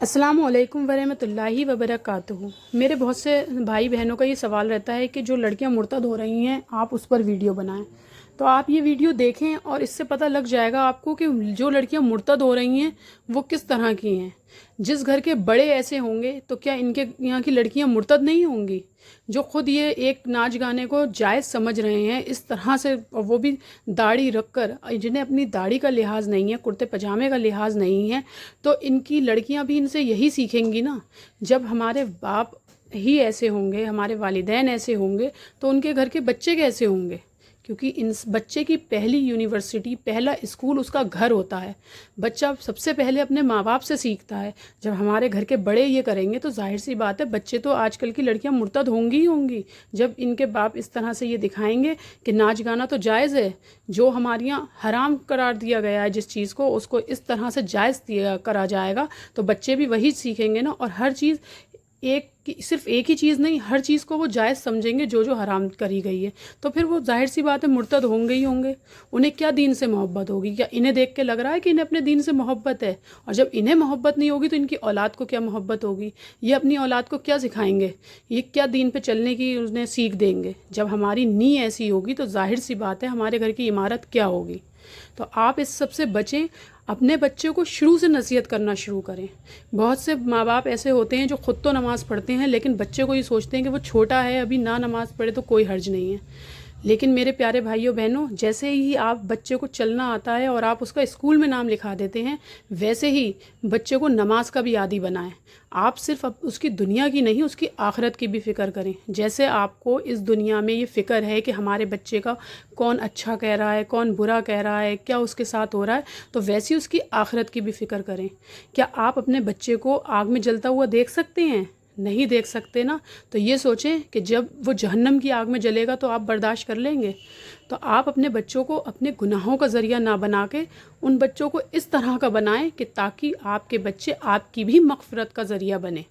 अस्सलाम वालेकुम वरहमतुल्लाहि वबरकातुहू। मेरे बहुत से भाई बहनों का ये सवाल रहता है कि जो लड़कियां मुर्तद हो रही हैं आप उस पर वीडियो बनाएं। तो आप ये वीडियो देखें और इससे पता लग जाएगा आपको कि जो लड़कियां मुर्तद हो रही हैं वो किस तरह की हैं। जिस घर के बड़े ऐसे होंगे तो क्या इनके यहाँ की लड़कियां मुर्तद नहीं होंगी? जो खुद ये एक नाच गाने को जायज़ समझ रहे हैं इस तरह से, और वो भी दाढ़ी रखकर, जिन्हें अपनी दाढ़ी का लिहाज नहीं है, कुर्ते पजामे का लिहाज नहीं है, तो इनकी लड़कियां भी इनसे यही सीखेंगी ना। जब हमारे बाप ही ऐसे होंगे, हमारे वालिदैन ऐसे होंगे, तो उनके घर के बच्चे कैसे होंगे? क्योंकि इन बच्चे की पहली यूनिवर्सिटी, पहला स्कूल उसका घर होता है। बच्चा सबसे पहले अपने माँ बाप से सीखता है। जब हमारे घर के बड़े ये करेंगे तो जाहिर सी बात है बच्चे तो, आजकल की लड़कियां मुर्तद होंगी ही होंगी। जब इनके बाप इस तरह से ये दिखाएंगे कि नाच गाना तो जायज़ है, जो हमारे यहाँ हराम करार दिया गया है जिस चीज़ को, उसको इस तरह से जायज़ दिया करा जाएगा, तो बच्चे भी वही सीखेंगे ना। और हर चीज़ सिर्फ एक ही चीज़ नहीं, हर चीज़ को वो जायज़ समझेंगे जो जो हराम करी गई है। तो फिर वो जाहिर सी बात है मुर्तद होंगे ही होंगे। उन्हें क्या दीन से मोहब्बत होगी? क्या इन्हें देख के लग रहा है कि इन्हें अपने दीन से मोहब्बत है? और जब इन्हें मोहब्बत नहीं होगी तो इनकी औलाद को क्या मोहब्बत होगी? ये अपनी औलाद को क्या सिखाएंगे? ये क्या दीन पे चलने की उन्हें सीख देंगे? जब हमारी नीयत ऐसी होगी तो जाहिर सी बात है हमारे घर की इमारत क्या होगी। तो आप इस सब से बचें। अपने बच्चों को शुरू से नसीहत करना शुरू करें। बहुत से माँ बाप ऐसे होते हैं जो ख़ुद तो नमाज़ पढ़ते हैं लेकिन बच्चे को ये सोचते हैं कि वो छोटा है, अभी ना नमाज़ पढ़े तो कोई हर्ज नहीं है। लेकिन मेरे प्यारे भाइयों बहनों, जैसे ही आप बच्चे को चलना आता है और आप उसका स्कूल में नाम लिखा देते हैं, वैसे ही बच्चे को नमाज का भी आदी बनाएं। आप सिर्फ उसकी दुनिया की नहीं, उसकी आखिरत की भी फ़िक्र करें। जैसे आपको इस दुनिया में ये फ़िक्र है कि हमारे बच्चे का कौन अच्छा कह रहा है, कौन बुरा कह रहा है, क्या उसके साथ हो रहा है, तो वैसी उसकी आखिरत की भी फ़िक्र करें। क्या आप अपने बच्चे को आग में जलता हुआ देख सकते हैं? नहीं देख सकते ना। तो ये सोचें कि जब वो जहन्नम की आग में जलेगा तो आप बर्दाश्त कर लेंगे? तो आप अपने बच्चों को अपने गुनाहों का ज़रिया ना बना के उन बच्चों को इस तरह का बनाएं कि ताकि आपके बच्चे आपकी भी मग़फ़िरत का ज़रिया बने।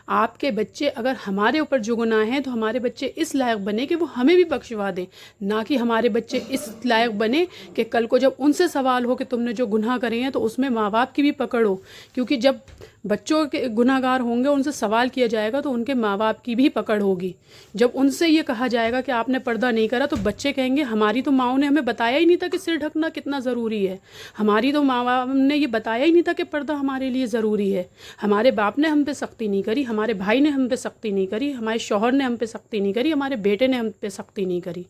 आपके बच्चे अगर हमारे ऊपर जो गुनाह हैं तो हमारे बच्चे इस लायक बने कि वो हमें भी बख्शवा दें, ना कि हमारे बच्चे इस लायक बने कि कल को जब उनसे सवाल हो कि तुमने जो गुनाह करे हैं तो उसमें माँ बाप की भी पकड़ हो। क्योंकि जब बच्चों के गुनाहगार होंगे, उनसे सवाल किया जाएगा तो उनके माँ बाप की भी पकड़ होगी। जब उनसे ये कहा जाएगा कि आपने पर्दा नहीं करा तो बच्चे कहेंगे हमारी तो माँओं ने हमें बताया ही नहीं था कि सिर ढकना कितना ज़रूरी है, हमारी तो माँ बाप ने ये बताया ही नहीं था कि पर्दा हमारे लिए ज़रूरी है, हमारे बाप ने हम पे सख्ती नहीं करी, हमारे भाई ने हम पे सख्ती नहीं करी, हमारे शौहर ने हम पे सख्ती नहीं करी, हमारे बेटे ने हम पे सख्ती नहीं करी।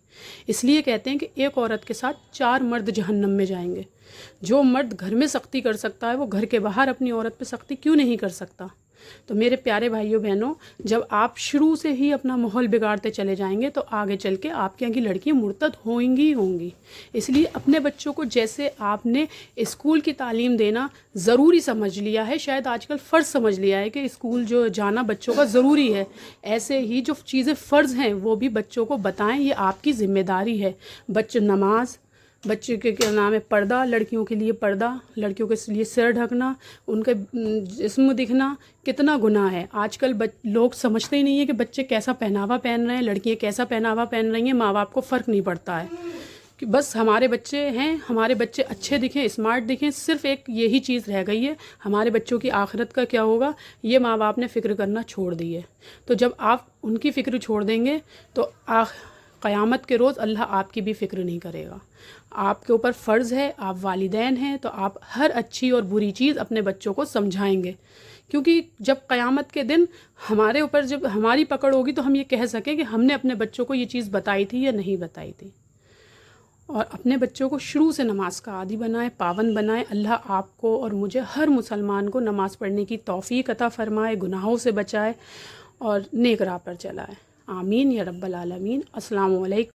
इसलिए कहते हैं कि एक औरत के साथ 4 मर्द जहन्नम में जाएंगे। जो मर्द घर में सख्ती कर सकता है वो घर के बाहर अपनी औरत पे सख्ती क्यों नहीं कर सकता? तो मेरे प्यारे भाइयों बहनों, जब आप शुरू से ही अपना माहौल बिगाड़ते चले जाएंगे तो आगे चल के आपके यहाँ की लड़कियाँ मुर्तद होंगी ही होंगी। इसलिए अपने बच्चों को जैसे आपने स्कूल की तालीम देना ज़रूरी समझ लिया है, शायद आजकल फ़र्ज़ समझ लिया है कि स्कूल जो जाना बच्चों का ज़रूरी है, ऐसे ही जो चीज़ें फ़र्ज़ हैं वो भी बच्चों को बताएं। ये आपकी ज़िम्मेदारी है। बच्चे नमाज, बच्चे के क्या नाम है पर्दा, लड़कियों के लिए पर्दा, लड़कियों के लिए सिर ढकना, उनके जिस्म दिखना कितना गुनाह है। आजकल लोग समझते ही नहीं है कि बच्चे कैसा पहनावा पहन रहे हैं, लड़कियां कैसा पहनावा पहन रही हैं, माँ बाप को फ़र्क नहीं पड़ता है कि बस हमारे बच्चे हैं, हमारे बच्चे अच्छे दिखें, स्मार्ट दिखें, सिर्फ एक यही चीज़ रह गई है। हमारे बच्चों की आखिरत का क्या होगा ये माँ बाप ने फ़िक्र करना छोड़ दी है। तो जब आप उनकी फ़िक्र छोड़ देंगे तो क़यामत के रोज़ अल्लाह आपकी भी फ़िक्र नहीं करेगा। आपके ऊपर फ़र्ज़ है, आप वालिदैन हैं, तो आप हर अच्छी और बुरी चीज़ अपने बच्चों को समझाएंगे। क्योंकि जब क़यामत के दिन हमारे ऊपर जब हमारी पकड़ होगी तो हम ये कह सकें कि हमने अपने बच्चों को ये चीज़ बताई थी या नहीं बताई थी। और अपने बच्चों को शुरू से नमाज का आदी बनाएं, पाबंद बनाएं। अल्लाह आपको और मुझे, हर मुसलमान को नमाज़ पढ़ने की तौफ़ीक अता फ़रमाए, गुनाहों से बचाए और नेक राह पर चलाए। आमीन या रब्बल आलमीन। अस्सलामु अलैकुम।